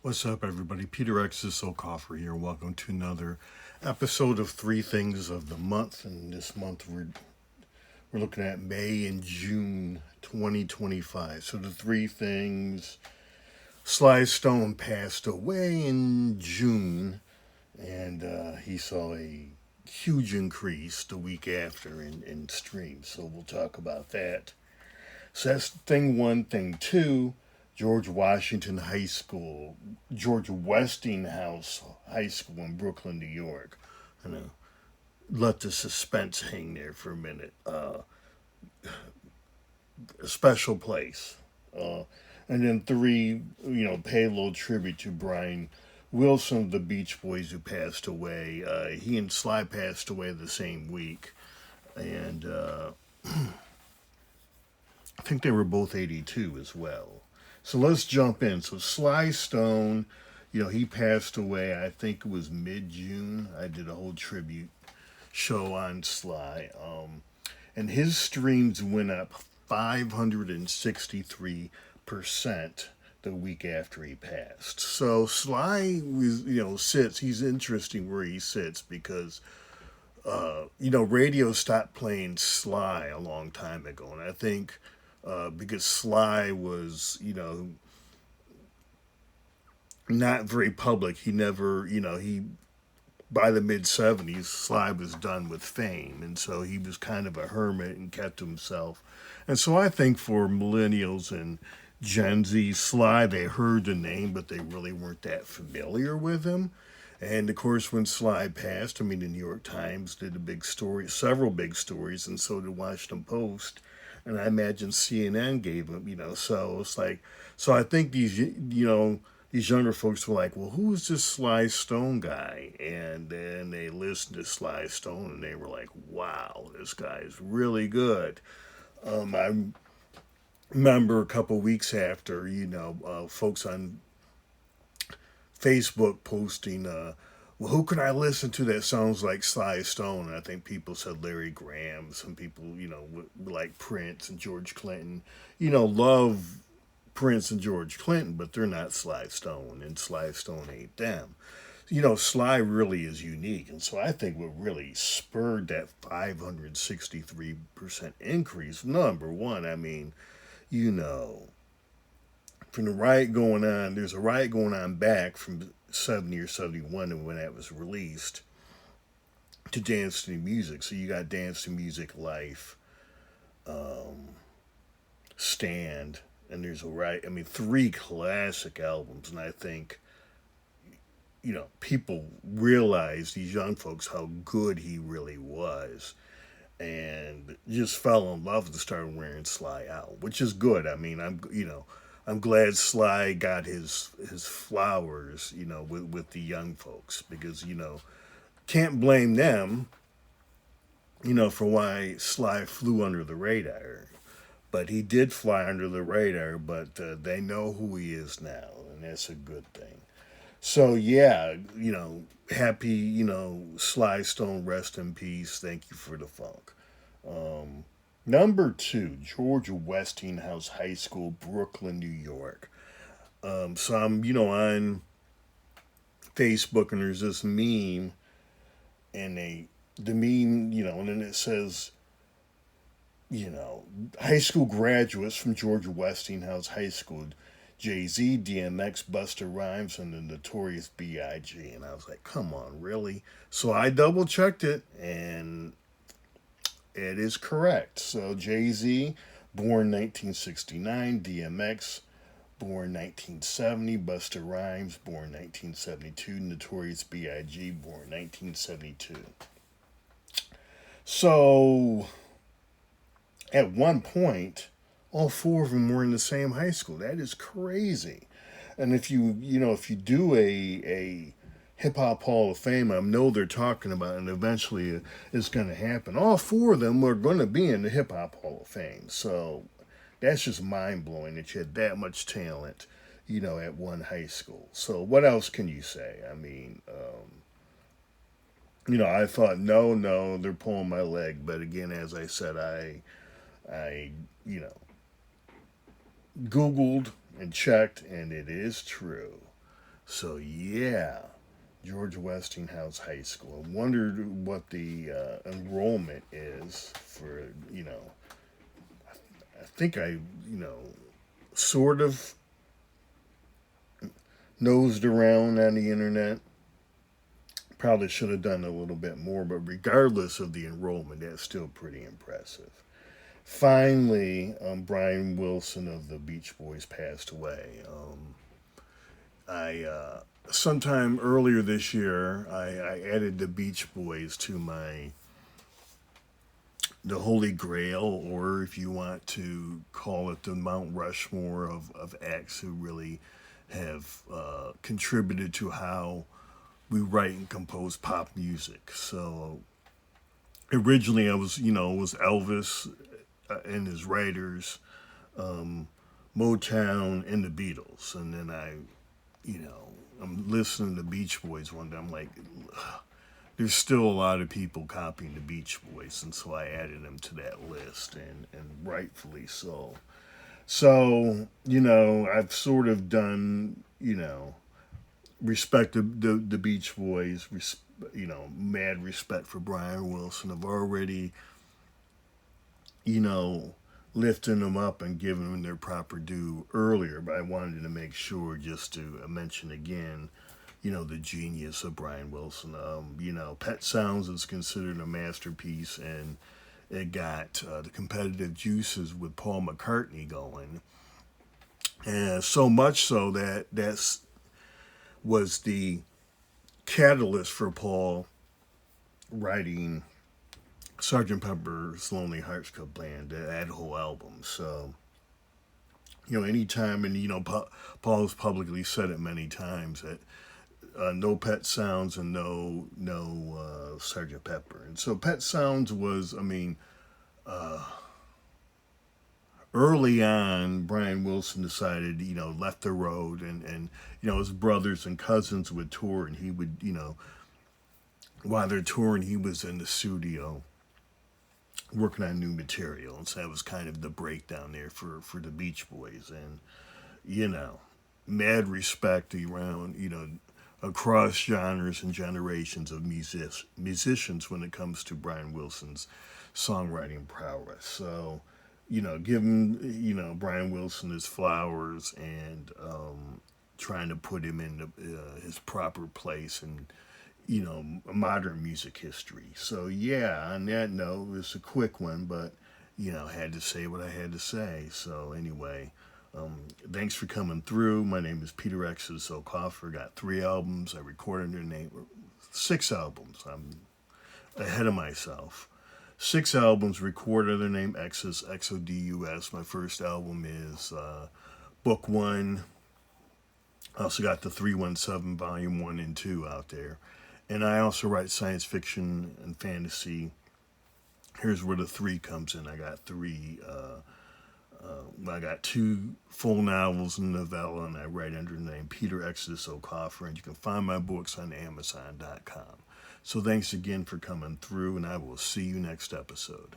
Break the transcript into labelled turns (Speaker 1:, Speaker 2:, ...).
Speaker 1: What's up, everybody? Peter X is So Coffer here. Welcome to another episode of Three Things of the Month. And this month we're looking at May and June 2025. So the three things: Sly Stone passed away in June, and he saw a huge increase the week after in streams. So we'll talk about that. So that's thing one. Thing two, George Washington High School, George Westinghouse High School in Brooklyn, New York. You know, let the suspense hang there for a minute. A special place. Uh, and then three, pay a little tribute to Brian Wilson of the Beach Boys, who passed away. He and Sly passed away the same week. And I think they were both 82 as well. So let's jump in. So Sly Stone, he passed away, I think it was mid June. I did a whole tribute show on Sly. And his streams went up 563% the week after he passed. So Sly was, sits, he's interesting where he sits because radio stopped playing Sly a long time ago, and I think because Sly was, not very public. He never, he by the mid '70s, Sly was done with fame, and so he was kind of a hermit and kept to himself. And so I think for millennials and Gen Z, Sly, they heard the name, but they really weren't that familiar with him. And of course, when Sly passed, I mean, the New York Times did a big story, several big stories, and so did Washington Post. And I imagine CNN gave him, so it's like, so I think these younger folks were like, well, who is this Sly Stone guy? And then they listened to Sly Stone and they were like, wow, this guy is really good. I remember a couple weeks after, folks on Facebook posting, well, who can I listen to that sounds like Sly Stone? And I think people said Larry Graham. Some people, like Prince and George Clinton, love Prince and George Clinton, but they're not Sly Stone, and Sly Stone ain't them. Sly really is unique. And so I think what really spurred that 563% increase, number one, I mean, you know, from the riot going on, there's a riot going on back from 70 or 71 when that was released to Dance to Music. So you got Dance to Music Life, um, Stand, and there's a riot. I mean, three classic albums, and I think people realize, these young folks, how good he really was, and just fell in love and started wearing Sly out, which is good. I mean, I'm glad Sly got his flowers, with the young folks, because can't blame them, for why Sly flew under the radar. But he did fly under the radar, but they know who he is now, and that's a good thing. So yeah, happy, Sly Stone, rest in peace. Thank you for the funk. Um, Number two, George Westinghouse High School, Brooklyn, New York. So I'm, on Facebook, and there's this meme, and the meme, and then it says, high school graduates from George Westinghouse High School, Jay Z, DMX, Busta Rhymes, and the Notorious B.I.G. And I was like, come on, really? So I double checked it, and it is correct. So Jay Z, born 1969, DMX, born 1970, Busta Rhymes, born 1972, Notorious B.I.G., born 1972. So at one point, all four of them were in the same high school. That is crazy. And if you do a Hip Hop Hall of Fame, I know they're talking about, and eventually it's going to happen. All four of them are going to be in the Hip Hop Hall of Fame. So that's just mind blowing that you had that much talent, at one high school. So what else can you say? I mean, I thought, no, no, they're pulling my leg. But again, as I said, I, you know, Googled and checked, and it is true. So yeah, George Westinghouse High School. I wondered what the enrollment is for, I think sort of nosed around on the internet. Probably should have done a little bit more, but regardless of the enrollment, that's still pretty impressive. Finally, Brian Wilson of the Beach Boys passed away. I Sometime earlier this year, I added the Beach Boys to my the Holy Grail, or if you want to call it the Mount Rushmore of acts who really have contributed to how we write and compose pop music. So originally, I was it was Elvis and his writers, um, Motown, and the Beatles, and then I'm listening to Beach Boys one day. I'm like, ugh, there's still a lot of people copying the Beach Boys, and so I added them to that list, and rightfully so. So I've sort of done respect the Beach Boys, mad respect for Brian Wilson. I've already you know lifting them up and giving them their proper due earlier, but I wanted to make sure just to mention again the genius of Brian Wilson. Pet Sounds is considered a masterpiece, and it got the competitive juices with Paul McCartney going, and so much so that that's was the catalyst for Paul writing Sergeant Pepper's Lonely Hearts Club Band, that whole album. So anytime, and Paul's publicly said it many times that no Pet Sounds and no Sergeant Pepper. And so Pet Sounds was, uh, early on, Brian Wilson decided, left the road, and his brothers and cousins would tour, and he would, while they're touring, he was in the studio working on new material. And so that was kind of the breakdown there for the Beach Boys. And, you know, mad respect around, across genres and generations of musicians when it comes to Brian Wilson's songwriting prowess. So, giving, Brian Wilson his flowers, and trying to put him in his proper place and modern music history. So yeah, on that note, it's a quick one, but had to say what I had to say. So anyway, thanks for coming through. My name is Peter X's O'Coffer. Got 3 albums. I recorded their name. 6 albums. I'm ahead of myself. 6 albums recorded their name X's, Xodus. My first album is Book 1. I also got the 317 Volume 1 and 2 out there. And I also write science fiction and fantasy. Here's where the 3 comes in. I got 2 full novels and novella, and I write under the name Peter Exodus O'Coffer, and you can find my books on Amazon.com. So thanks again for coming through, and I will see you next episode.